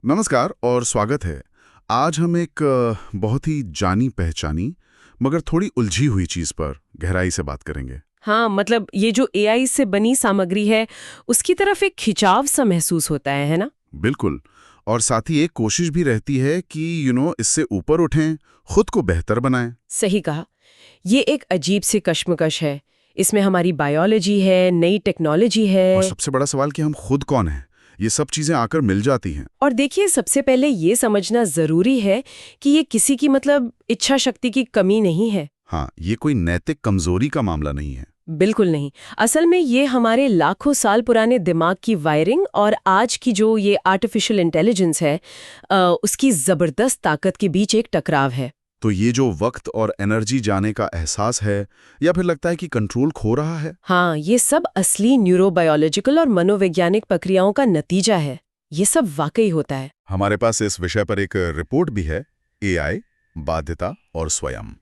नमस्कार और स्वागत है। आज हम एक बहुत ही जानी पहचानी मगर थोड़ी उलझी हुई चीज पर गहराई से बात करेंगे। हाँ, मतलब ये जो एआई से बनी सामग्री है, उसकी तरफ एक खिंचाव सा महसूस होता है ना? बिल्कुल। और साथ ही एक कोशिश भी रहती है कि इससे ऊपर उठें, खुद को बेहतर बनाएं। सही कहा। ये एक अजीब सी कश्मकश है। इसमें हमारी बायोलॉजी है, नई टेक्नोलॉजी और है। सबसे बड़ा सवाल कि हम खुद कौन हैं। ये सब चीजें आकर मिल जाती हैं। और देखिए, सबसे पहले ये समझना जरूरी है कि ये किसी की मतलब इच्छा शक्ति की कमी नहीं है। हाँ, ये कोई नैतिक कमजोरी का मामला नहीं है। बिल्कुल नहीं। असल में ये हमारे लाखों साल पुराने दिमाग की वायरिंग और आज की जो ये आर्टिफिशियल इंटेलिजेंस है, उसकी जबरदस्त ताकत के बीच एक टकराव है। तो ये जो वक्त और एनर्जी जाने का एहसास है या फिर लगता है कि कंट्रोल खो रहा है। हाँ, ये सब असली न्यूरोबायोलॉजिकल और मनोवैज्ञानिक प्रक्रियाओं का नतीजा है। ये सब वाकई होता है। हमारे पास इस विषय पर एक रिपोर्ट भी है, एआई, बाध्यता और स्वयं।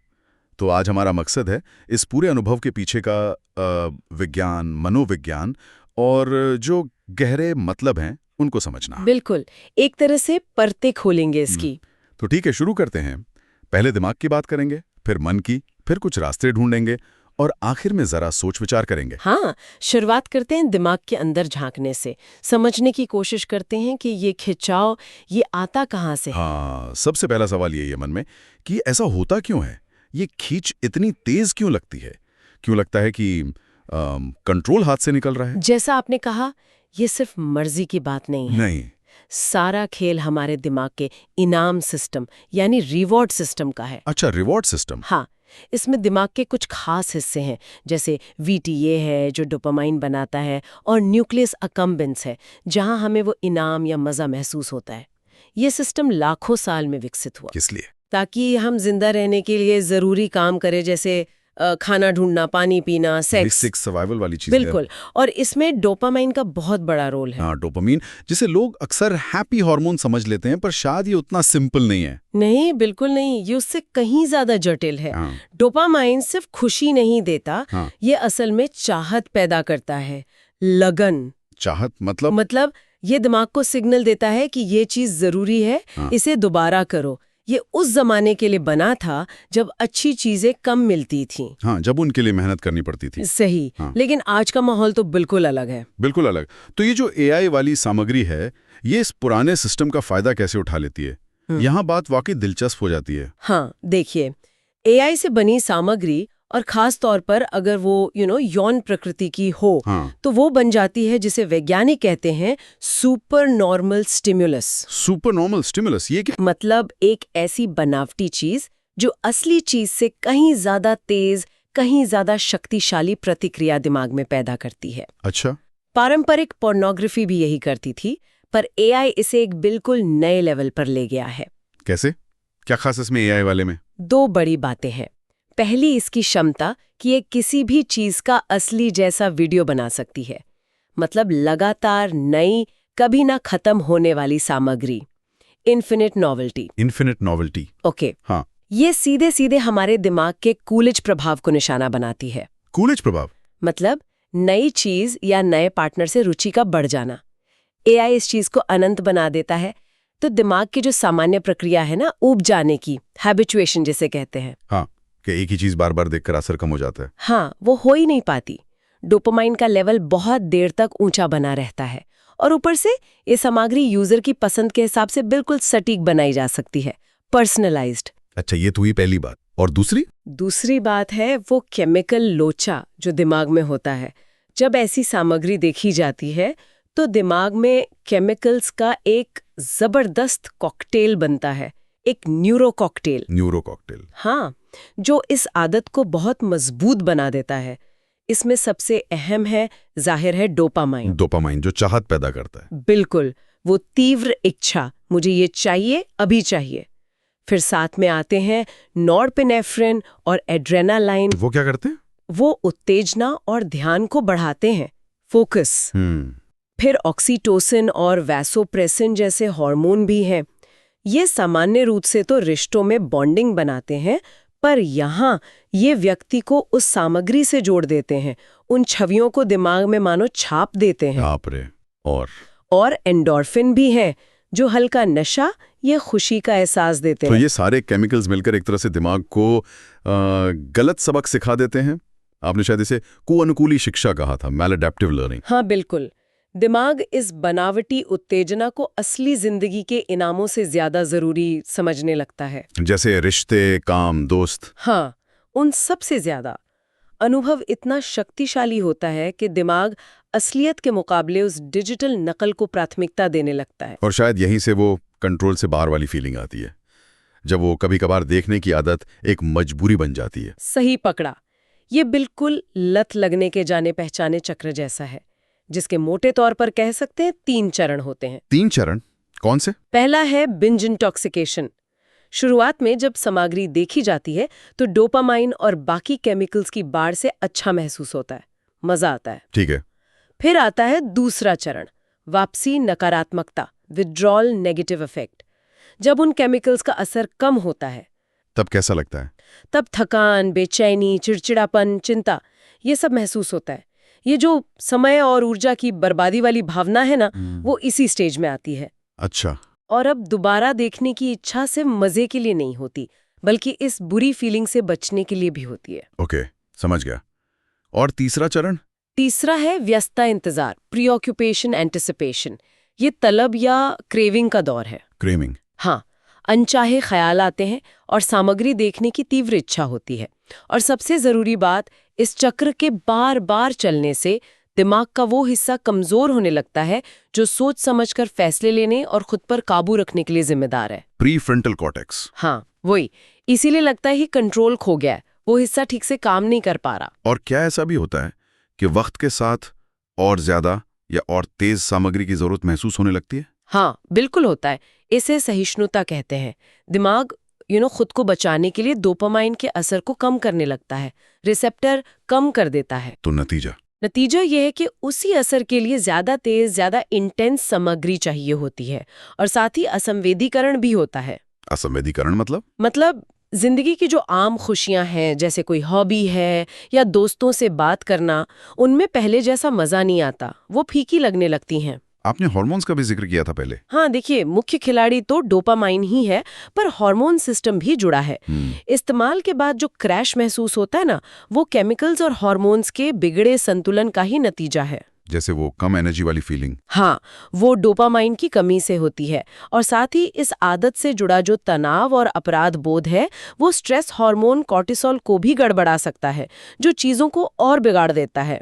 तो आज हमारा मकसद है इस पूरे अनुभव के पीछे का विज्ञान, मनोविज्ञान और जो गहरे मतलब हैं उनको समझना। बिल्कुल, एक तरह से परतें खोलेंगे इसकी। तो ठीक है, शुरू करते हैं। पहले दिमाग की बात करेंगे, फिर मन की, फिर कुछ रास्ते ढूंढेंगे और आखिर में जरा सोच विचार करेंगे। हाँ, शुरुआत करते हैं दिमाग के अंदर झांकने से। समझने की कोशिश करते हैं कि ये खिंचाव, ये आता कहाँ से है। हाँ, सबसे पहला सवाल यही है मन में कि ऐसा होता क्यों है। ये खींच इतनी तेज क्यों लगती है। क्यों लगता है कि कंट्रोल हाथ से निकल रहा है। जैसा आपने कहा, ये सिर्फ मर्जी की बात नहीं है। नहीं। सारा खेल हमारे दिमाग के इनाम सिस्टम यानी रिवॉर्ड सिस्टम का है। अच्छा, रिवॉर्ड सिस्टम। हाँ, इसमें दिमाग के कुछ खास हिस्से हैं, जैसे वीटीए है जो डोपामाइन बनाता है, और न्यूक्लियस अकम्बेंस है जहां हमें वो इनाम या मजा महसूस होता है। ये सिस्टम लाखों साल में विकसित हुआ किस लिए। ताकि हम जिंदा रहने के लिए जरूरी काम करें, जैसे खाना ढूंढना, पानी पीना, सेक्स। बेसिक सर्वाइवल वाली चीज है। बिल्कुल। और इसमें डोपामाइन का बहुत बड़ा रोल है। हाँ, डोपामीन, जिसे लोग अक्सर हैप्पी हार्मोन समझ लेते हैं, पर शायद ये उतना सिंपल नहीं है। नहीं, बिल्कुल नहीं, ये उससे कहीं ज्यादा जटिल है। हाँ। डोपामाइन सिर्फ खुशी नहीं देता, हाँ। ये असल में चाहत पैदा करता है, लगन। चाहत मतलब। ये दिमाग को सिग्नल देता है कि ये चीज जरूरी है, हाँ। इसे दोबारा करो। ये उस जमाने के लिए बना था जब अच्छी चीजें कम मिलती थीं। हाँ, जब उनके लिए मेहनत करनी पड़ती थी। सही। हाँ। लेकिन आज का माहौल तो बिल्कुल अलग है। बिल्कुल अलग। तो ये जो एआई वाली सामग्री है, ये इस पुराने सिस्टम का फायदा कैसे उठा लेती है। यहाँ बात वाकई दिलचस्प हो जाती है। हाँ, देखिए, एआई से बनी सामग्री, और खास तौर पर अगर वो यौन प्रकृति की हो, हाँ। तो वो बन जाती है जिसे वैज्ञानिक कहते हैं super normal stimulus. Super normal stimulus, ये क्या। मतलब एक ऐसी बनावटी चीज जो असली चीज से कहीं ज्यादा तेज, कहीं ज्यादा शक्तिशाली प्रतिक्रिया दिमाग में पैदा करती है। अच्छा। पारंपरिक पोर्नोग्राफी भी यही करती थी, पर एआई इसे एक बिल्कुल नए लेवल पर ले गया है। कैसे, क्या खास इसमें एआई वाले में। दो बड़ी बातें हैं। पहली, इसकी क्षमता कि ये किसी भी चीज का असली जैसा वीडियो बना सकती है। मतलब लगातार नई, कभी ना खत्म होने वाली सामग्री। Infinite novelty. Infinite novelty. Okay. हाँ। ये सीधे सीधे हमारे दिमाग के कूलिज प्रभाव को निशाना बनाती है। कूलिज प्रभाव मतलब नई चीज या नए पार्टनर से रुचि का बढ़ जाना। एआई इस चीज को अनंत बना देता है, तो दिमाग की जो सामान्य प्रक्रिया है ना, ऊब जाने की, हैबिचुएशन जिसे कहते हैं। हाँ, कि एक ही चीज बार बार देखकर असर कम हो जाता है। हाँ, वो हो ही नहीं पाती। डोपामाइन का लेवल बहुत देर तक ऊंचा बना रहता है, और ऊपर से ये सामग्री यूजर की पसंद के हिसाब से बिल्कुल सटीक बनाई जा सकती है, पर्सनलाइज्ड। अच्छा, ये तो हुई पहली बात। और दूसरी बात है वो केमिकल लोचा जो दिमाग में होता है। जब ऐसी सामग्री देखी जाती है तो दिमाग में केमिकल्स का एक जबरदस्त कॉकटेल बनता है, एक न्यूरो कॉकटेल। हाँ, जो इस आदत को बहुत मजबूत बना देता है। इसमें सबसे अहम है, जाहिर है, डोपामाइन जो चाहत पैदा करता है। बिल्कुल, वो तीव्र इच्छा, मुझे ये चाहिए, अभी चाहिए। फिर साथ में आते हैं नॉरपेनेफ्रिन और एड्रेनालाइन। वो क्या करते हैं। वो उत्तेजना और ध्यान को बढ़ाते हैं, फोकस। फिर ऑक्सीटोसिन और वैसोप्रेसिन जैसे हार्मोन भी हैं। ये सामान्य रूप से तो रिश्तों में बॉन्डिंग बनाते हैं, पर यहाँ ये व्यक्ति को उस सामग्री से जोड़ देते हैं, उन छवियों को दिमाग में मानो छाप देते हैं। बाप रे। और एंडोर्फिन भी हैं जो हल्का नशा या खुशी का एहसास देते तो हैं। ये सारे केमिकल्स मिलकर एक तरह से दिमाग को गलत सबक सिखा देते हैं। आपने शायद इसे कुअनुकूली शिक्षा कहा था, मैलअडैप्टिव लर्निंग। हाँ बिल्कुल। दिमाग इस बनावटी उत्तेजना को असली जिंदगी के इनामों से ज्यादा जरूरी समझने लगता है। जैसे रिश्ते, काम, दोस्त। हाँ, उन सब से ज्यादा। अनुभव इतना शक्तिशाली होता है कि दिमाग असलियत के मुकाबले उस डिजिटल नकल को प्राथमिकता देने लगता है। और शायद यहीं से वो कंट्रोल से बाहर वाली फीलिंग आती है, जब वो कभी कभार देखने की आदत एक मजबूरी बन जाती है। सही पकड़ा। ये बिल्कुल लत लगने के जाने पहचाने चक्र जैसा है, जिसके मोटे तौर पर कह सकते हैं 3 चरण होते हैं। 3 चरण कौन से? पहला है बिंज इंटॉक्सिकेशन। शुरुआत में जब सामग्री देखी जाती है तो डोपामाइन और बाकी केमिकल्स की बाढ़ से अच्छा महसूस होता है, मजा आता है। ठीक है। फिर आता है दूसरा चरण, वापसी नकारात्मकता, विड्रॉल नेगेटिव इफेक्ट। जब उन केमिकल्स का असर कम होता है तब कैसा लगता है? तब थकान, बेचैनी, चिड़चिड़ापन, चिंता, ये सब महसूस होता है। ये जो समय और ऊर्जा की बर्बादी वाली भावना है ना, वो इसी स्टेज में आती है। अच्छा। और अब दोबारा देखने की इच्छा सिर्फ मजे के लिए नहीं होती, बल्कि इस बुरी फीलिंग से बचने के लिए भी होती है। ओके, समझ गया। और तीसरा चरण? तीसरा है व्यस्तता इंतजार, प्रीऑक्यूपेशन एंटिसिपेशन। ये तलब या क्रेविंग का दौर है। क्रेविंग। हाँ, अनचाहे ख्याल आते हैं और सामग्री देखने की तीव्र इच्छा होती है। और सबसे जरूरी बात, इस चक्र के बार बार चलने से दिमाग का वो हिस्सा कमजोर होने लगता है जो सोच समझकर फैसले लेने और खुद पर काबू रखने के लिए जिम्मेदार है। Prefrontal cortex. हाँ, वही। इसीलिए लगता है कि कंट्रोल खो गया है, वो हिस्सा ठीक से काम नहीं कर पा रहा। और क्या ऐसा भी होता है कि वक्त के साथ और ज्यादा या और तेज सामग्री की जरूरत महसूस होने लगती है? हाँ, बिल्कुल होता है। इसे सहिष्णुता कहते हैं। दिमाग खुद को बचाने के लिए डोपामाइन के असर को कम करने लगता है, रिसेप्टर कम कर देता है। तो नतीजा यह है कि उसी असर के लिए ज्यादा तेज, ज्यादा इंटेंस सामग्री चाहिए होती है, और साथ ही असंवेदीकरण भी होता है। असंवेदीकरण मतलब जिंदगी की जो आम खुशियां हैं, जैसे कोई हॉबी है या दोस्तों से बात करना, उनमें पहले जैसा मजा नहीं आता, वो फीकी लगने लगती हैं। आपने हार्मोन्स का भी जिक्र किया था पहले। हाँ, देखिए, मुख्य खिलाड़ी तो डोपामाइन ही है, पर हार्मोन सिस्टम भी जुड़ा है। इस्तेमाल के बाद जो क्रैश महसूस होता है ना, वो केमिकल्स और हार्मोन्स के बिगड़े संतुलन का ही नतीजा है। जैसे वो कम एनर्जी वाली फीलिंग। हाँ, वो डोपामाइन की कमी से होती है। और साथ ही इस आदत से जुड़ा जो तनाव और अपराध बोध है, वो स्ट्रेस हार्मोन कॉर्टिसोल को भी गड़बड़ा सकता है, जो चीजों को और बिगाड़ देता है।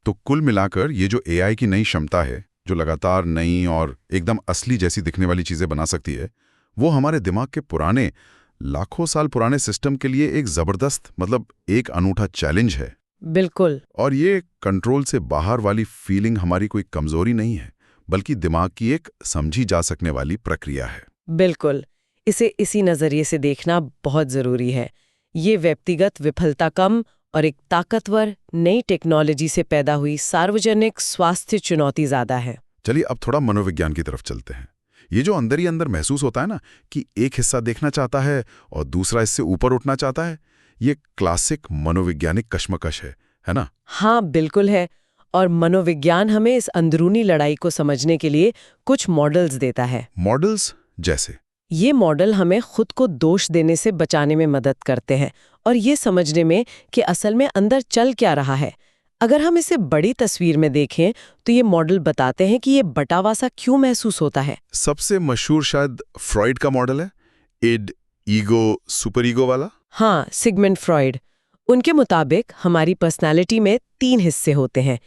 तो कुल मिलाकर ये जो एआई की नई क्षमता है, जो लगातार नई और एकदम असली जैसी दिखने वाली चीजें बना सकती है, वो हमारे दिमाग के पुराने, लाखों साल पुराने सिस्टम के लिए एक जबरदस्त, एक अनूठा चैलेंज है। बिल्कुल। और ये कंट्रोल से बाहर वाली फीलिंग हमारी कोई कमजोरी नहीं है, बल्कि दिमाग की एक समझी जा सकने वाली प्रक्रिया है। बिल्कुल, इसे इसी नजरिए से देखना बहुत जरूरी है। ये व्यक्तिगत विफलता कम और एक ताकतवर नई टेक्नोलॉजी से पैदा हुई सार्वजनिक स्वास्थ्य चुनौती ज्यादा है। चलिए अब थोड़ा मनोविज्ञान की तरफ चलते हैं। ये जो अंदर ही अंदर महसूस होता है ना कि एक हिस्सा देखना चाहता है और दूसरा इससे ऊपर उठना चाहता है, ये क्लासिक मनोवैज्ञानिक कश्मकश है ना? हाँ, बिल्कुल है। और मनोविज्ञान हमें इस अंदरूनी लड़ाई को समझने के लिए कुछ मॉडल्स देता है। मॉडल्स जैसे? ये मॉडल हमें खुद को दोष देने से बचाने में मदद करते हैं और ये समझने में कि असल में अंदर चल क्या रहा है। अगर हम इसे बड़ी तस्वीर में देखें तो ये मॉडल बताते हैं कि ये बटावा सा क्यों महसूस होता है। सबसे मशहूर शायद फ्रॉइड का मॉडल है, इड, ईगो, सुपर ईगो वाला। हाँ, सिगमंड फ्रॉइड। उनके मुताबिक हमारी पर्सनालिटी में 3 हिस्से होते हैं,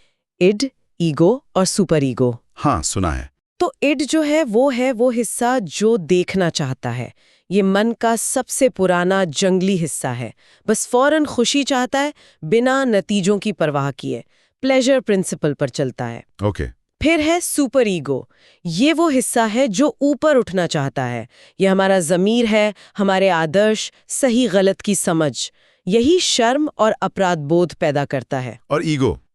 इड, ईगो और सुपर ईगो। हाँ, सुना है। तो इड जो है वो हिस्सा जो देखना चाहता है। ये मन का सबसे पुराना जंगली हिस्सा है, बस फौरन खुशी चाहता है, बिना नतीजों की परवाह किए, प्लेजर प्रिंसिपल पर चलता है। ओके। फिर है सुपर ईगो। ये वो हिस्सा है जो ऊपर उठना चाहता है। ये हमारा ज़मीर है, हमारे आदर्श, सही गलत की समझ। यही शर्म और अपराध बोध पैदा करता है। और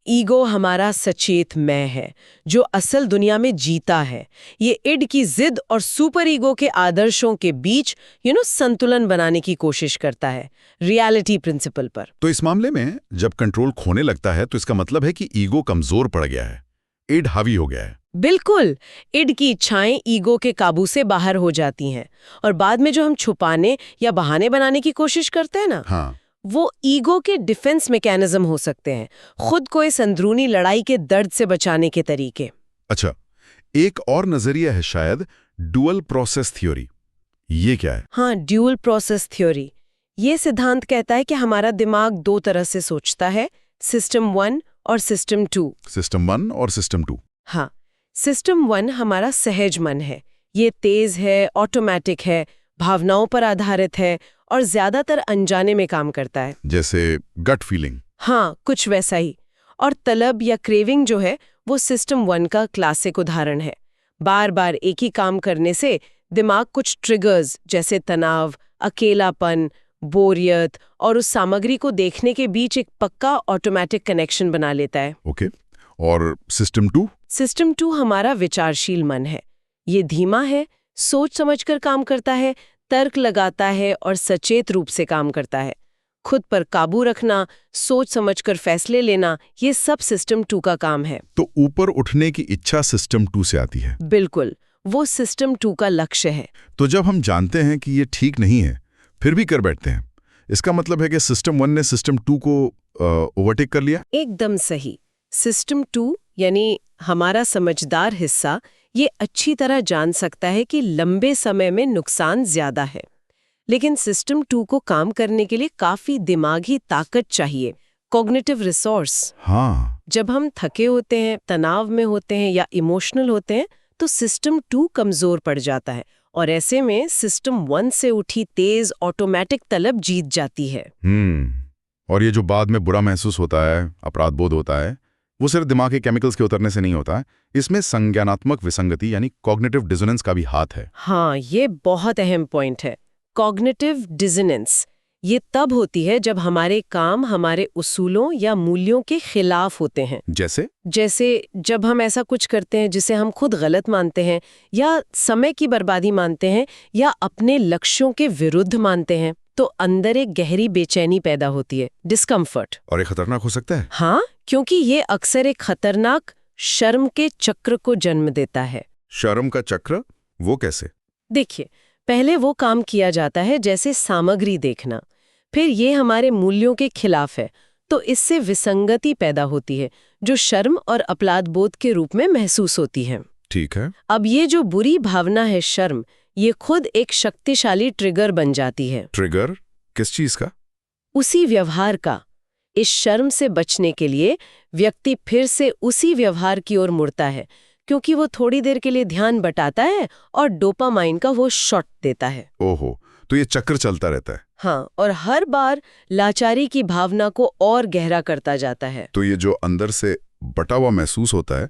ईगो हमारा सचेत मैं है, जो असल दुनिया में जीता है। ये इड की जिद और सुपर ईगो के आदर्शों के बीच संतुलन बनाने की कोशिश करता है, रियलिटी प्रिंसिपल पर। तो इस मामले में जब कंट्रोल खोने लगता है तो इसका मतलब है कि ईगो कमजोर पड़ गया है, इड हावी हो गया है। बिल्कुल। इड की इच्छाएं ईगो के काबू से बाहर हो जाती हैं और बाद में जो हम छुपाने या बहाने बनाने की कोशिश करते हैं ना, हाँ, वो ईगो के डिफेंस मैकेनिज्म हो सकते हैं, खुद को इस अंदरूनी लड़ाई के दर्द से बचाने के तरीके। अच्छा, एक और नजरिया है शायद डुअल प्रोसेस थ्योरी। ये क्या है? हाँ, ड्यूल प्रोसेस थ्योरी। ये सिद्धांत कहता है कि हमारा दिमाग दो तरह से सोचता है, सिस्टम 1 और सिस्टम 2। सिस्टम 1 और सिस्टम 2। हाँ, सिस्टम 1 हमारा सहज मन है। ये तेज है, ऑटोमेटिक है, भावनाओं पर आधारित है और ज्यादातर अनजाने में काम करता है। जैसे गट फीलिंग। हाँ, कुछ वैसा ही। और तलब या क्रेविंग जो है वो सिस्टम 1 का क्लासिक उदाहरण है। बार बार एक ही काम करने से दिमाग कुछ ट्रिगर्स जैसे तनाव, अकेलापन, बोरियत और उस सामग्री को देखने के बीच एक पक्का ऑटोमेटिक कनेक्शन बना लेता है। ओके। और सिस्टम 2? सिस्टम 2 हमारा विचारशील मन है। ये धीमा है, सोच समझकर काम करता है, तर्क लगाता है और सचेत रूप से काम करता है। खुद पर काबू रखना, सोच समझकर फैसले लेना, ये सब सिस्टम 2 का काम है। तो ऊपर उठने की इच्छा सिस्टम 2 से आती है। बिल्कुल, वो सिस्टम 2 का लक्ष्य है। तो जब हम जानते हैं कि ये ठीक नहीं है, फिर भी कर बैठते हैं, इसका मतलब है कि सिस्टम 1 ने सिस्टम 2 को ओवरटेक कर लिया? एकदम सही। सिस्टम 2 यानी हमारा समझदार हिस्सा ये अच्छी तरह जान सकता है कि लंबे समय में नुकसान ज्यादा है, लेकिन सिस्टम 2 को काम करने के लिए काफी दिमागी ताकत चाहिए, कॉग्निटिव रिसोर्स। हाँ। जब हम थके होते हैं, तनाव में होते हैं या इमोशनल होते हैं तो सिस्टम 2 कमजोर पड़ जाता है और ऐसे में सिस्टम 1 से उठी तेज ऑटोमेटिक तलब जीत जाती है। और ये जो बाद में बुरा महसूस होता है, अपराध बोध होता है, वो सिर्फ दिमाग के केमिकल्स के उतरने से नहीं होता है, इसमें संज्ञानात्मक विसंगति यानी कॉग्निटिव डिसोनेंस का भी हाथ है। हाँ, ये बहुत अहम पॉइंट है। कॉग्निटिव डिसोनेंस ये तब होती है जब हमारे काम हमारे उसूलों या मूल्यों के खिलाफ होते हैं। जैसे जब हम ऐसा कुछ करते हैं जिसे हम खुद गलत मानते हैं या समय की बर्बादी मानते हैं या अपने लक्ष्यों के विरुद्ध मानते हैं, तो अंदर एक गहरी बेचैनी पैदा होती है, डिस्कम्फर्ट। और ये खतरनाक हो सकता है। हाँ, क्योंकि ये अक्सर एक खतरनाक शर्म के चक्र को जन्म देता है। शर्म का चक्र? वो कैसे? देखिए, पहले वो काम किया जाता है जैसे सामग्री देखना, फिर ये हमारे मूल्यों के खिलाफ है, तो इससे विसंगति पैदा होती है जो शर्म और अपराध बोध के रूप में महसूस होती है। ठीक है। अब ये जो बुरी भावना है शर्म, ये खुद एक शक्तिशाली ट्रिगर बन जाती है। ट्रिगर? किस चीज का? उसी व्यवहार का। इस शर्म से बचने के लिए व्यक्ति फिर से उसी व्यवहार की ओर मुड़ता है, क्योंकि वो थोड़ी देर के लिए ध्यान बटाता है और डोपामाइन का वो शॉट देता है। ओहो, तो ये चक्र चलता रहता है। हाँ, और हर बार लाचारी की भावना को और गहरा करता जाता है। तो ये जो अंदर से बटा हुआ महसूस होता है,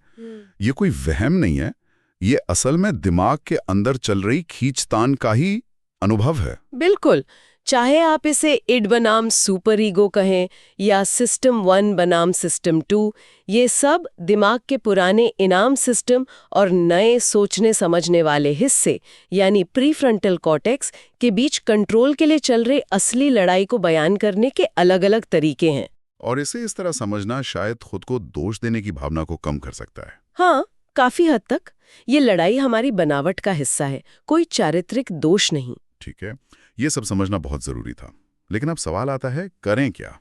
ये कोई वहम नहीं है, ये असल में दिमाग के अंदर चल रही खींचतान का ही अनुभव है। बिल्कुल, चाहे आप इसे इड बनाम सुपर ईगो कहें या सिस्टम 1 बनाम सिस्टम 2, ये सब दिमाग के पुराने इनाम सिस्टम और नए सोचने समझने वाले हिस्से यानी प्रीफ्रंटल कॉर्टेक्स के बीच कंट्रोल के लिए चल रहे असली लड़ाई को बयान करने के अलग-अलग तरीके हैं। और इसे इस तरह समझना शायद खुद को दोष देने की भावना को कम कर सकता है। हाँ, काफी हद तक। ये लड़ाई हमारी बनावट का हिस्सा है, कोई चारित्रिक दोष नहीं। ठीक है, ये सब समझना बहुत जरूरी था, लेकिन अब सवाल आता है, करें क्या?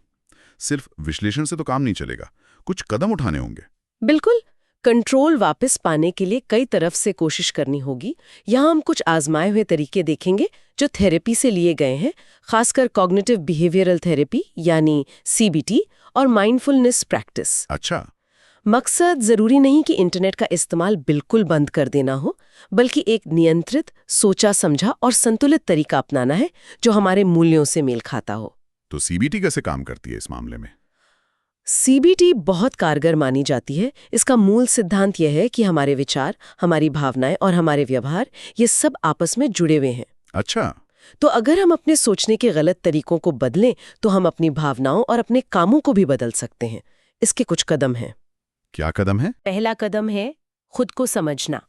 सिर्फ विश्लेषण से तो काम नहीं चलेगा, कुछ कदम उठाने होंगे। बिल्कुल, कंट्रोल वापस पाने के लिए कई तरफ से कोशिश करनी होगी। यहाँ हम कुछ आजमाए हुए तरीके देखेंगे जो थेरेपी से लिए गए हैं, खासकर कॉग्निटिव बिहेवियरल थेरेपी यानी CBT और माइंडफुलनेस प्रैक्टिस। अच्छा। मकसद जरूरी नहीं कि इंटरनेट का इस्तेमाल बिल्कुल बंद कर देना हो, बल्कि एक नियंत्रित, सोचा समझा और संतुलित तरीका अपनाना है जो हमारे मूल्यों से मेल खाता हो। तो CBT कैसे काम करती है इस मामले में? CBT बहुत कारगर मानी जाती है। इसका मूल सिद्धांत यह है कि हमारे विचार, हमारी भावनाएं और हमारे व्यवहार ये सब आपस में जुड़े हुए हैं। अच्छा। तो अगर हम अपने सोचने के गलत तरीकों को बदलें तो हम अपनी भावनाओं और अपने कामों को भी बदल सकते हैं। इसके कुछ कदम हैं। क्या कदम है? पहला कदम है खुद को समझना,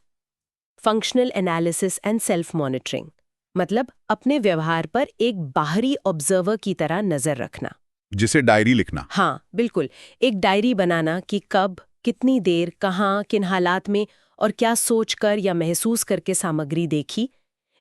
functional analysis and self monitoring, मतलब अपने व्यवहार पर एक बाहरी ऑब्जर्वर की तरह नजर रखना। जिसे डायरी लिखना। हाँ, बिल्कुल, एक डायरी बनाना कि कब, कितनी देर, कहाँ, किन हालात में और क्या सोचकर या महसूस करके सामग्री देखी।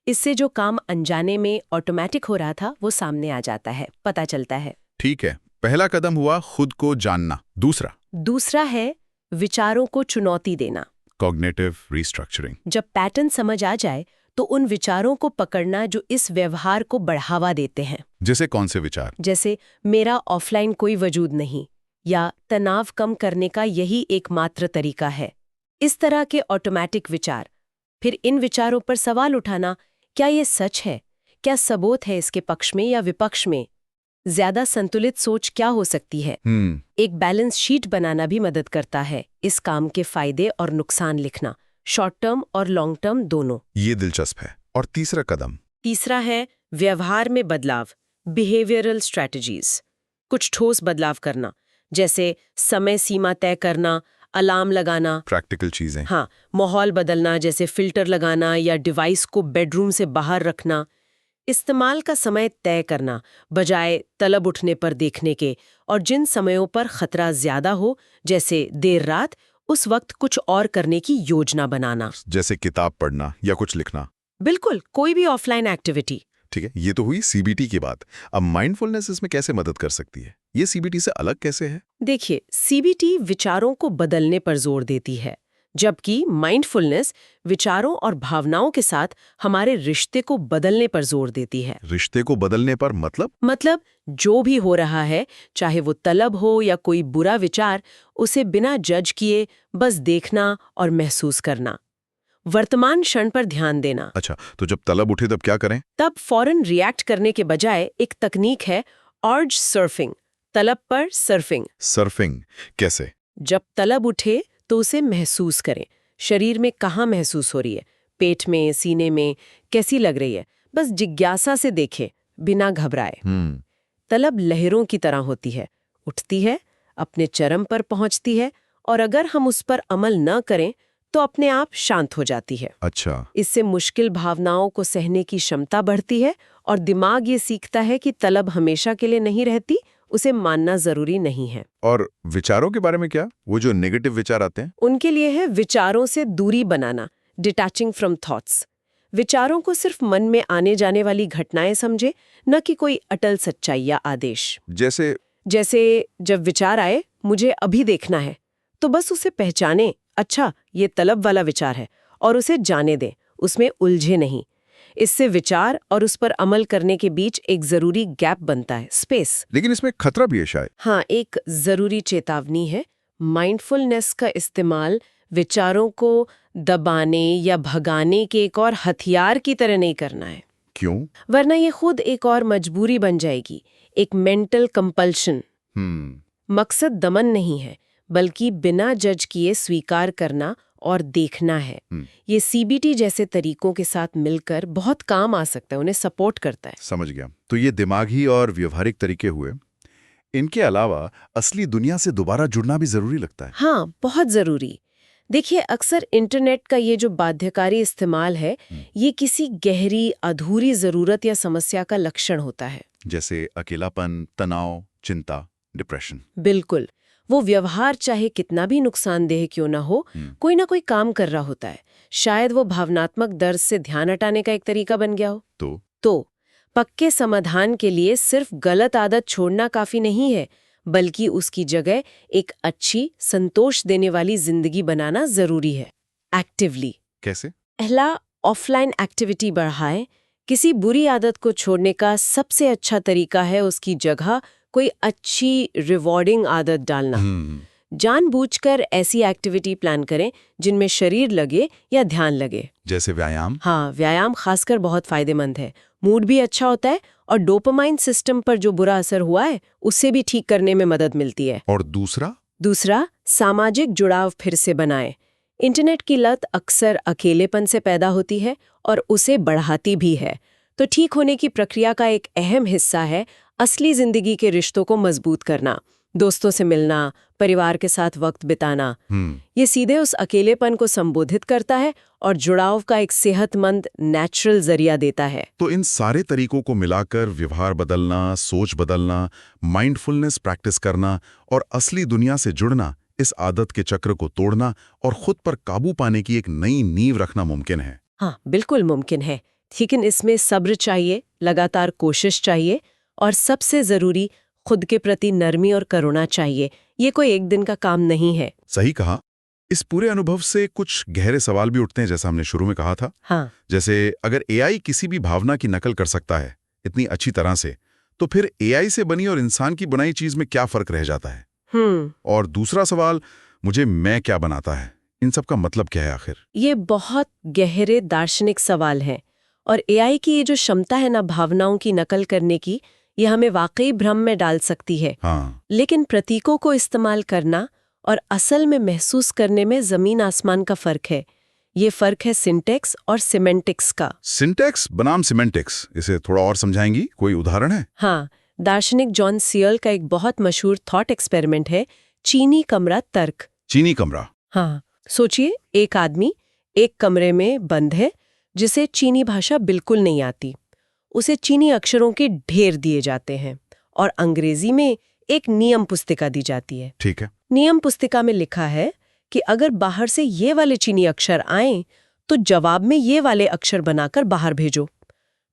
इससे जो काम अनजाने में ऑटोमेटिक हो रहा था वो सामने आ जाता है, पता चलता है। ठीक है, पहला कदम हुआ खुद को जानना। दूसरा है विचारों को चुनौती देना। Cognitive restructuring. जब पैटर्न समझ आ जाए तो उन विचारों को पकड़ना जो इस व्यवहार को बढ़ावा देते हैं। जैसे कौन से विचार? जैसे मेरा ऑफलाइन कोई वजूद नहीं, या तनाव कम करने का यही एकमात्र तरीका है। इस तरह के ऑटोमेटिक विचार। फिर इन विचारों पर सवाल उठाना, क्या ये सच है? क्या सबूत है इसके पक्ष में या विपक्ष में? ज्यादा संतुलित सोच क्या हो सकती है? एक बैलेंस शीट बनाना भी मदद करता है। इस काम के फायदे और नुकसान लिखना, शॉर्ट टर्म और लॉन्ग टर्म दोनों। ये दिलचस्प है। और तीसरा कदम? तीसरा है व्यवहार में बदलाव, बिहेवियरल स्ट्रैटेजीज। कुछ ठोस बदलाव करना, जैसे समय सीमा तय करना, अलार्म लगाना। प्रैक्टिकल चीजें। हाँ, माहौल बदलना, जैसे फिल्टर लगाना या डिवाइस को बेडरूम से बाहर रखना। इस्तेमाल का समय तय करना, बजाय तलब उठने पर देखने के, और जिन समयों पर खतरा ज्यादा हो, जैसे देर रात, उस वक्त कुछ और करने की योजना बनाना। जैसे किताब पढ़ना या कुछ लिखना। बिल्कुल, कोई भी ऑफलाइन एक्टिविटी। ठीक है, ये तो हुई सीबीटी की बात। अब माइंडफुलनेस इसमें कैसे मदद कर सकती है? ये सीबीटी से अलग कैसे है? देखिए, सीबीटी विचारों को बदलने पर जोर देती है, जबकि माइंडफुलनेस विचारों और भावनाओं के साथ हमारे रिश्ते को बदलने पर जोर देती है। रिश्ते को बदलने पर मतलब जो भी हो रहा है, चाहे वो तलब हो या कोई बुरा विचार, उसे बिना जज किए बस देखना और महसूस करना। वर्तमान क्षण पर ध्यान देना। अच्छा, तो जब तलब उठे तब क्या करें? तब फौरन रिएक्ट करने के बजाय एक तकनीक है अर्ज सर्फिंग, तलब पर सर्फिंग। सर्फिंग कैसे? जब तलब उठे तो उसे महसूस करें। शरीर में कहाँ महसूस हो रही है, पेट में, सीने में, कैसी लग रही है, बस जिज्ञासा से देखें, बिना घबराए। तलब लहरों की तरह होती है, उठती है, अपने चरम पर पहुंचती है, और अगर हम उस पर अमल न करें तो अपने आप शांत हो जाती है। अच्छा। इससे मुश्किल भावनाओं को सहने की क्षमता बढ़ती है और दिमाग ये सीखता है कि तलब हमेशा के लिए नहीं रहती, उसे मानना जरूरी नहीं है। और विचारों के बारे में क्या? वो जो नेगेटिव विचार आते हैं? उनके लिए है विचारों से दूरी बनाना, डिटैचिंग फ्रॉम थॉट्स। विचारों को सिर्फ मन में आने जाने वाली घटनाएं समझे, न कि कोई अटल सच्चाई या आदेश। जैसे जब विचार आए, मुझे अभी देखना है, तो बस उसे पहचाने, अच्छा ये तलब वाला विचार है, और उसे जाने दें, उसमें उलझे नहीं। इससे विचार और उस पर अमल करने के बीच एक जरूरी गैप बनता है, स्पेस। लेकिन इसमें खतरा भी है शायद। हाँ, एक जरूरी चेतावनी है। माइंडफुलनेस का इस्तेमाल विचारों को दबाने या भगाने के एक और हथियार की तरह नहीं करना है। क्यों? वरना ये खुद एक और मजबूरी बन जाएगी, एक मेंटल कंपल्शन। मकसद दमन नहीं है, बल्कि बिना जज किए स्वीकार करना और देखना है। ये सीबीटी जैसे तरीकों के साथ मिलकर बहुत काम आ सकता है, उन्हें सपोर्ट करता है। समझ गया। तो ये दिमागी और व्यवहारिक तरीके हुए। इनके अलावा असली दुनिया से दोबारा जुड़ना भी जरूरी लगता है। हाँ, बहुत जरूरी। देखिए, अक्सर इंटरनेट का ये जो बाध्यकारी इस्तेमाल है, ये किसी गहरी अधूरी जरूरत या समस्या का लक्षण होता है। जैसे अकेलापन, तनाव, चिंता, डिप्रेशन। बिल्कुल। वो व्यवहार चाहे कितना भी नुकसानदेह क्यों ना हो, कोई ना कोई काम कर रहा होता है। शायद वो भावनात्मक दर्द से ध्यान हटाने का एक तरीका बन गया हो। तो पक्के समाधान के लिए सिर्फ गलत आदत छोड़ना काफी नहीं है, बल्कि उसकी जगह एक अच्छी, संतोष देने वाली जिंदगी बनाना जरूरी है। एक्टिवली। कैसे? पहला, ऑफलाइन एक्टिविटी बढ़ाएं। किसी बुरी आदत को छोड़ने का सबसे अच्छा तरीका है उसकी जगह कोई अच्छी रिवॉर्डिंग आदत डालना। जानबूझकर ऐसी एक्टिविटी प्लान करें जिनमें शरीर लगे या ध्यान लगे। जैसे व्यायाम? हाँ, व्यायाम खासकर बहुत फायदेमंद है। मूड भी अच्छा होता है और डोपामाइन सिस्टम पर जो बुरा असर हुआ है उससे भी ठीक करने में मदद मिलती है। और दूसरा, सामाजिक जुड़ाव फिर से बनाएं। इंटरनेट की लत अक्सर अकेलेपन से पैदा होती है और उसे बढ़ाती भी है। तो ठीक होने की प्रक्रिया का एक अहम हिस्सा है असली जिंदगी के रिश्तों को मजबूत करना, दोस्तों से मिलना, परिवार के साथ वक्त बिताना। ये सीधे उस अकेलेपन को संबोधित करता है और जुड़ाव का एक सेहतमंद, नेचुरल जरिया देता है। तो इन सारे तरीकों को मिलाकर व्यवहार बदलना, सोच बदलना, माइंडफुलनेस प्रैक्टिस करना और असली दुनिया से जुड़ना इस आदत के चक्र को तोड़ना और खुद पर काबू पाने की एक नई नींव रखना मुमकिन है। हाँ, बिल्कुल मुमकिन है, लेकिन इसमें सब्र चाहिए, लगातार कोशिश चाहिए और सबसे जरूरी खुद के प्रति नरमी और करुणा चाहिए। ये कोई एक दिन का काम नहीं है। सही कहा। इस पूरे अनुभव से कुछ गहरे सवाल भी उठते हैं, जैसा हमने शुरू में कहा था। हाँ, जैसे अगर एआई किसी भी भावना की नकल कर सकता है इतनी अच्छी तरह से, तो फिर एआई से बनी और इंसान की बनाई चीज में क्या फर्क रह जाता है? और दूसरा सवाल, मुझे मैं क्या बनाता है, इन सब का मतलब क्या है आखिर? ये बहुत गहरे दार्शनिक सवाल हैं और एआई की ये जो क्षमता है ना भावनाओं की नकल करने की, ये हमें वाकई भ्रम में डाल सकती है। हाँ, लेकिन प्रतीकों को इस्तेमाल करना और असल में महसूस करने में जमीन आसमान का फर्क है। ये फर्क है सिंटैक्स और सिमेंटिक्स का। सिंटैक्स बनाम सिमेंटिक्स, इसे थोड़ा और समझाएंगी? कोई उदाहरण है? हाँ, दार्शनिक जॉन सियल का एक बहुत मशहूर थॉट एक्सपेरिमेंट है चीनी कमरा तर्क। चीनी कमरा? हाँ, सोचिए एक आदमी एक कमरे में बंद है जिसे चीनी भाषा बिल्कुल नहीं आती। उसे चीनी अक्षरों के ढेर दिए जाते हैं और अंग्रेजी में एक नियम पुस्तिका दी जाती है। ठीक है। नियम पुस्तिका में लिखा है कि अगर बाहर से ये वाले चीनी अक्षर आएं तो जवाब में ये वाले अक्षर बनाकर बाहर भेजो।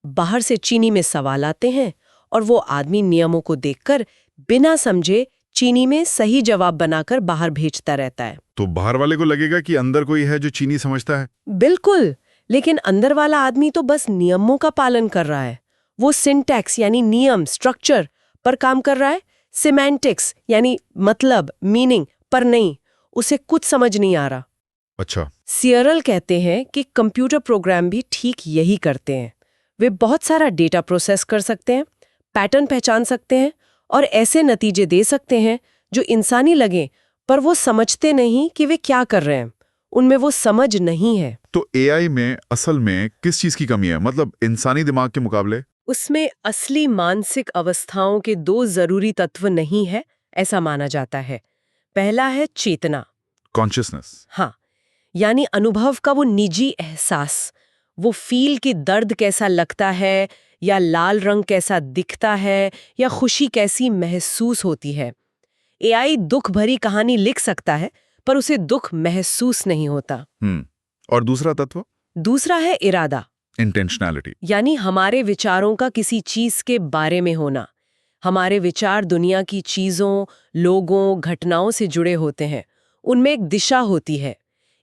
बाहर से चीनी में सवाल आते हैं और वो आदमी नियमों को देखकर बिना समझे चीनी में सही जवाब बनाकर बाहर भेजता रहता है। तो बाहर वाले को लगेगा कि अंदर कोई है जो चीनी समझता है। बिल्कुल, लेकिन अंदर वाला आदमी तो बस नियमों का पालन कर रहा है। वो सिंटैक्स यानी नियम, स्ट्रक्चर पर काम कर रहा है, सिमेंटिक्स यानी मतलब, मीनिंग पर नहीं। उसे कुछ समझ नहीं आ रहा। अच्छा। सियरल कहते हैं कि कंप्यूटर प्रोग्राम भी ठीक यही करते हैं। वे बहुत सारा डेटा प्रोसेस कर सकते हैं, पैटर्न पहचान सकते हैं और ऐसे नतीजे दे सकते हैं जो इंसानी लगें, पर वो समझते नहीं कि वे क्या कर रहे हैं। उनमें वो समझ नहीं है। तो एआई में असल में किस चीज की कमी है, मतलब इंसानी दिमाग के मुकाबले? उसमें असली मानसिक अवस्थाओं के दो जरूरी तत्व नहीं है, ऐसा माना जाता है। पहला है चेतना, कॉन्शियसनेस। हाँ, यानी अनुभव का वो निजी एहसास, वो फील कि दर्द कैसा लगता है या लाल रंग कैसा दिखता है या खुशी कैसी महसूस होती है। एआई दुख भरी कहानी लिख सकता है पर उसे दुख महसूस नहीं होता। और दूसरा तत्व? दूसरा है इरादा, इंटेंशनैलिटी। यानी हमारे विचारों का किसी चीज के बारे में होना। हमारे विचार दुनिया की चीजों, लोगों, घटनाओं से जुड़े होते हैं। उनमें एक दिशा होती है।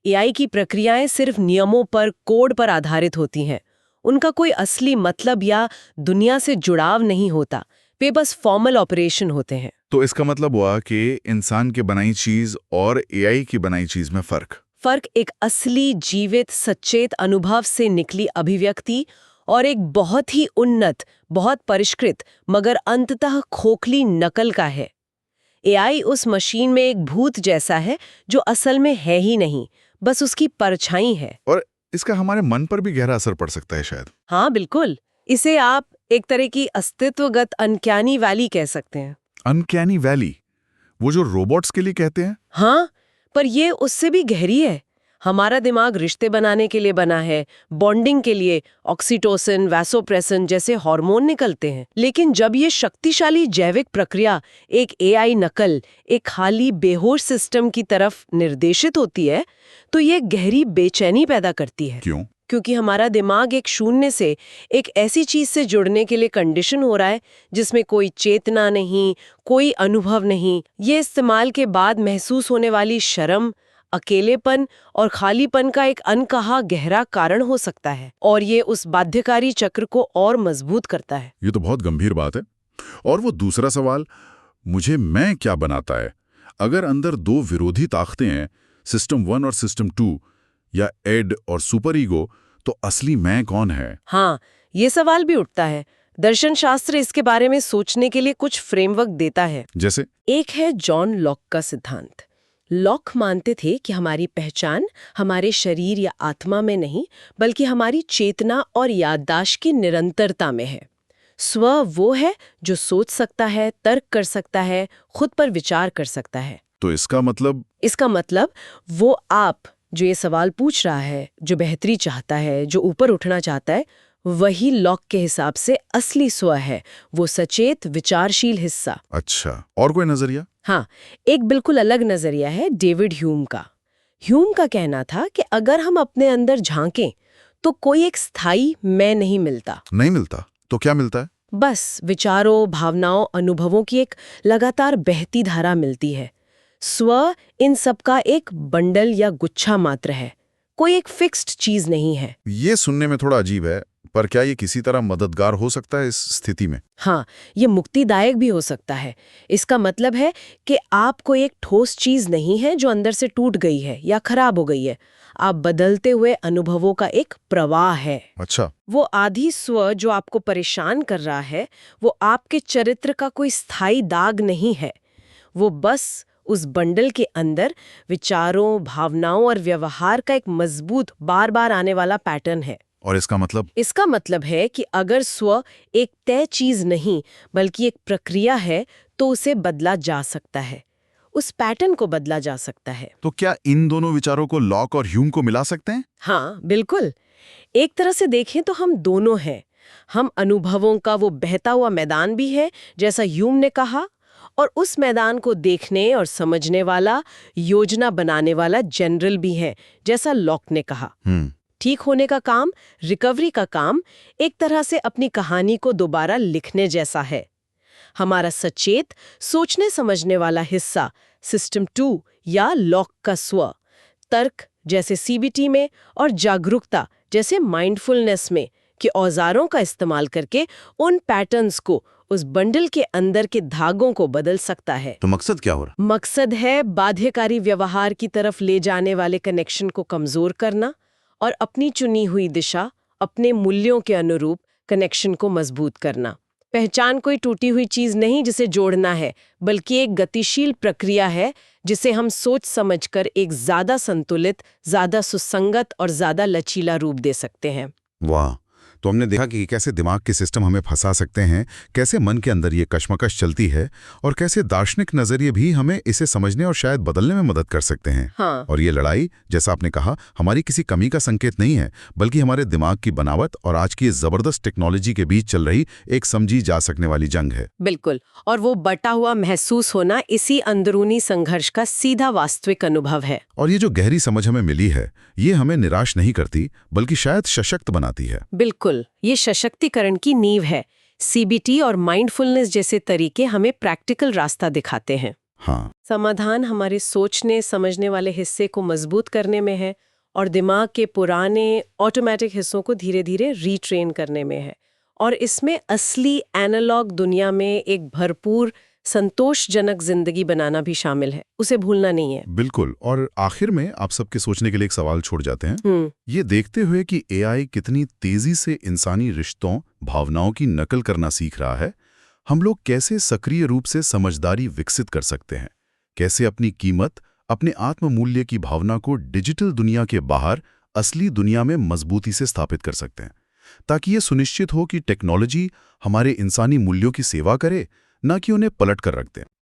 एआई की प्रक्रियाएं सिर्फ नियमों पर, कोड पर आधारित होती हैं। उनका कोई असली मतलब या दुनिया से जुड़ाव नहीं होता। वे बस फॉर्मल ऑपरेशन होते हैं। तो इसका मतलब हुआ कि इंसान की बनाई चीज और एआई की बनाई चीज में फर्क एक असली जीवित सचेत अनुभव से निकली अभिव्यक्ति और एक बहुत ही उन्नत, बहुत परिष्कृत मगर अंततः खोखली नकल का है। एआई उस मशीन में एक भूत जैसा है जो असल में है ही नहीं, बस उसकी परछाई है। और इसका हमारे मन पर भी गहरा असर पड़ सकता है शायद। हाँ बिल्कुल, इसे आप एक तरह की अस्तित्वगत अनकैनी वैली कह सकते हैं। अनकैनी वैली, वो जो रोबोट्स के लिए कहते हैं? हाँ, पर ये उससे भी गहरी है। हमारा दिमाग रिश्ते बनाने के लिए बना है, बॉन्डिंग के लिए ऑक्सीटोसिन, वैसोप्रेसिन जैसे हार्मोन निकलते हैं। लेकिन जब ये शक्तिशाली जैविक प्रक्रिया एक एआई नकल, एक खाली बेहोश सिस्टम की तरफ निर्देशित होती है, तो ये गहरी बेचैनी पैदा करती है। क्यों? क्योंकि हमारा दिमाग एक शून्य से एक ऐसी चीज से जुड़ने के लिए कंडीशन हो रहा है जिसमें कोई चेतना नहीं, कोई अनुभव नहीं। ये इस्तेमाल के बाद महसूस होने वाली शर्म, अकेलेपन और खालीपन का एक अनकहा गहरा कारण हो सकता है और ये उस बाध्यकारी चक्र को और मजबूत करता है। ये तो बहुत गंभीर बात है। और वो दूसरा सवाल, मुझे मैं क्या बनाता है? अगर अंदर दो विरोधी ताकतें हैं, सिस्टम 1 और सिस्टम 2 या एड और सुपर ईगो, तो असली मैं कौन है? हाँ, ये सवाल भी उठता है। दर्शन शास्त्र इसके बारे में सोचने के लिए कुछ फ्रेमवर्क देता है। जैसे? एक है जॉन लॉक का सिद्धांत। लॉक मानते थे कि हमारी पहचान हमारे शरीर या आत्मा में नहीं, बल्कि हमारी चेतना और याददाश्त की निरंतरता में है। स्व वो है जो सोच सकता है, तर्क कर सकता है, खुद पर विचार कर सकता है। तो इसका मतलब वो आप जो ये सवाल पूछ रहा है, जो बेहतरी चाहता है, जो ऊपर उठना चाहता है, वही लॉक के हिसाब से असली स्व है, वो सचेत विचारशील हिस्सा। अच्छा, और कोई नजरिया? हाँ, एक बिल्कुल अलग नजरिया है डेविड ह्यूम का। ह्यूम का कहना था कि अगर हम अपने अंदर झांकें तो कोई एक स्थायी मैं नहीं मिलता। नहीं मिलता तो क्या मिलता है? बस विचारों, भावनाओं, अनुभवों की एक लगातार बहती धारा मिलती है। स्व इन सब का एक बंडल या गुच्छा मात्र है, कोई एक फिक्स्ड चीज नहीं है। ये सुनने में थोड़ा अजीब है, पर क्या ये किसी तरह मददगार हो सकता है इस स्थिति में? हाँ, ये मुक्तिदायक भी हो सकता है। इसका मतलब है कि आप कोई एक ठोस चीज नहीं है जो अंदर से टूट गई है या खराब हो गई है। आप बदलते हुए अनुभवों का एक प्रवाह है। अच्छा। वो आधी स्व जो आपको परेशान कर रहा है, वो आपके चरित्र का कोई स्थायी दाग नहीं है। वो बस उस बंडल के अंदर विचारों, भावनाओं और व्यवहार का एक मजबूत बार बार आने वाला पैटर्न है। और इसका मतलब? इसका मतलब है कि अगर स्व एक तय चीज नहीं बल्कि एक प्रक्रिया है तो उसे बदला जा सकता है, उस पैटर्न को बदला जा सकता है। तो क्या इन दोनों विचारों को लॉक और ह्यूम को मिला सकते हैं? हाँ, बिल्कुल। एक तरह से देखें तो हम दोनों हैं। हम अनुभवों का वो बहता हुआ मैदान भी है, जैसा ह्यूम ने कहा, और उस मैदान को देखने और समझने वाला, योजना बनाने वाला जनरल भी है, जैसा लॉक ने कहा। ठीक होने का काम, रिकवरी का काम, एक तरह से अपनी कहानी को दोबारा लिखने जैसा है। हमारा सचेत, सोचने समझने वाला हिस्सा, सिस्टम 2 या लॉक का स्व, तर्क जैसे सीबीटी में और जागरूकता जैसे माइंडफुलनेस में के औजारों का इस्तेमाल करके उन पैटर्न्स को, उस बंडल के अंदर के धागों को बदल सकता है। तो मकसद क्या हो रहा? मकसद है बाध्यकारी व्यवहार की तरफ ले जाने वाले कनेक्शन को कमजोर करना और अपनी चुनी हुई दिशा, अपने मूल्यों के अनुरूप कनेक्शन को मजबूत करना। पहचान कोई टूटी हुई चीज नहीं जिसे जोड़ना है, बल्कि एक गतिशील प्रक्रिया है जिसे हम सोच समझकर एक ज्यादा संतुलित, ज्यादा सुसंगत और ज्यादा लचीला रूप दे सकते हैं। वाह! तो हमने देखा कि कैसे दिमाग के सिस्टम हमें फंसा सकते हैं, कैसे मन के अंदर ये कश्मकश चलती है, और कैसे दार्शनिक नजरिए भी हमें इसे समझने और शायद बदलने में मदद कर सकते हैं। हाँ। और ये लड़ाई, जैसा आपने कहा, हमारी किसी कमी का संकेत नहीं है, बल्कि हमारे दिमाग की बनावट और आज की इस जबरदस्त टेक्नोलॉजी के बीच चल रही एक समझी जा सकने वाली जंग है। बिल्कुल, और वो बटा हुआ महसूस होना इसी अंदरूनी संघर्ष का सीधा वास्तविक अनुभव है। और ये जो गहरी समझ हमें मिली है, ये हमें निराश नहीं करती, बल्कि शायद सशक्त बनाती है। बिल्कुल, ये सशक्तिकरण की नींव है। सीबीटी और माइंडफुलनेस जैसे तरीके हमें प्रैक्टिकल रास्ता दिखाते हैं। हाँ। समाधान हमारे सोचने समझने वाले हिस्से को मजबूत करने में है और दिमाग के पुराने ऑटोमेटिक हिस्सों को धीरे धीरे रीट्रेन करने में है। और इसमें असली एनालॉग दुनिया में एक भरपूर संतोषजनक जिंदगी बनाना भी शामिल है, उसे भूलना नहीं है। बिल्कुल। और आखिर में आप सबके सोचने के लिए एक सवाल छोड़ जाते हैं। ये देखते हुए कि एआई कितनी तेजी से इंसानी रिश्तों, भावनाओं की नकल करना सीख रहा है, हम लोग कैसे सक्रिय रूप से समझदारी विकसित कर सकते हैं? कैसे अपनी कीमत, अपने आत्ममूल्य की भावना को डिजिटल दुनिया के बाहर असली दुनिया में मजबूती से स्थापित कर सकते हैं, ताकि ये सुनिश्चित हो कि टेक्नोलॉजी हमारे इंसानी मूल्यों की सेवा करे, न कि उन्हें पलट कर रख दें।